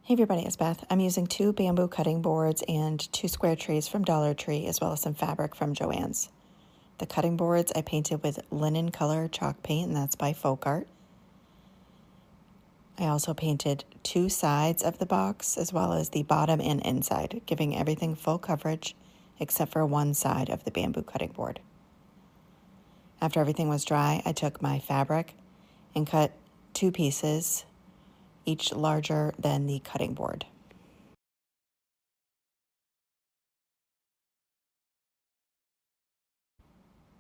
Hey everybody, it's Beth. I'm using 2 bamboo cutting boards and 2 square trees from Dollar Tree, as well as some fabric from Joann's. The cutting boards I painted with linen color chalk paint, and that's by Folkart. I also painted 2 sides of the box, as well as the bottom and inside, giving everything full coverage except for one side of the bamboo cutting board. After everything was dry, I took my fabric and cut 2 pieces, each larger than the cutting board.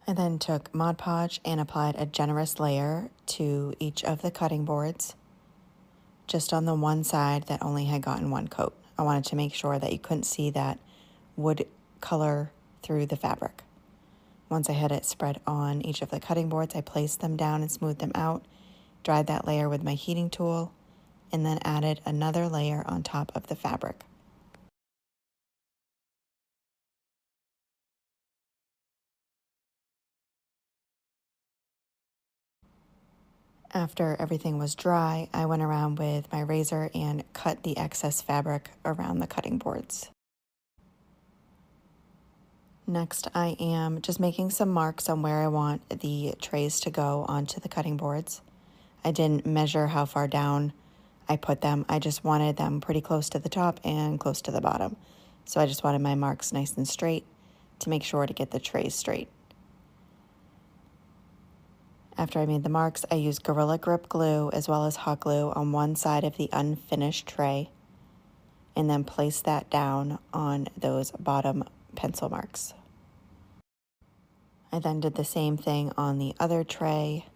I then took Mod Podge and applied a generous layer to each of the cutting boards, just on the one side that only had gotten one coat. I wanted to make sure that you couldn't see that wood color through the fabric. Once I had it spread on each of the cutting boards, I placed them down and smoothed them out, dried that layer with my heating tool, and then added another layer on top of the fabric. After everything was dry, I went around with my razor and cut the excess fabric around the cutting boards. Next, I am just making some marks on where I want the trays to go onto the cutting boards. I didn't measure how far down I put them. I just wanted them pretty close to the top and close to the bottom. So I just wanted my marks nice and straight to make sure to get the trays straight. After I made the marks, I used Gorilla Grip glue as well as hot glue on one side of the unfinished tray, and then placed that down on those bottom pencil marks. I then did the same thing on the other tray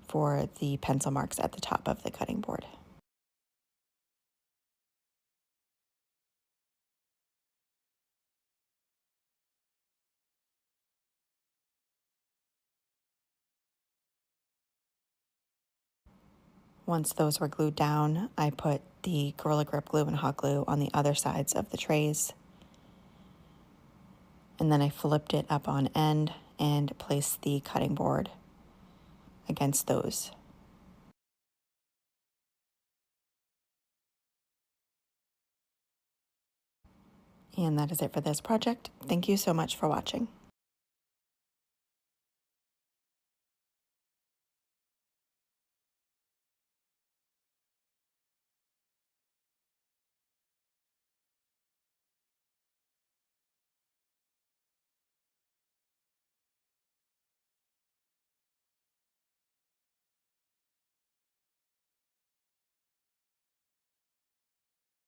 for the pencil marks at the top of the cutting board. Once those were glued down, I put the Gorilla Grip glue and hot glue on the other sides of the trays. And then I flipped it up on end and placed the cutting board against those. And that is it for this project. Thank you so much for watching.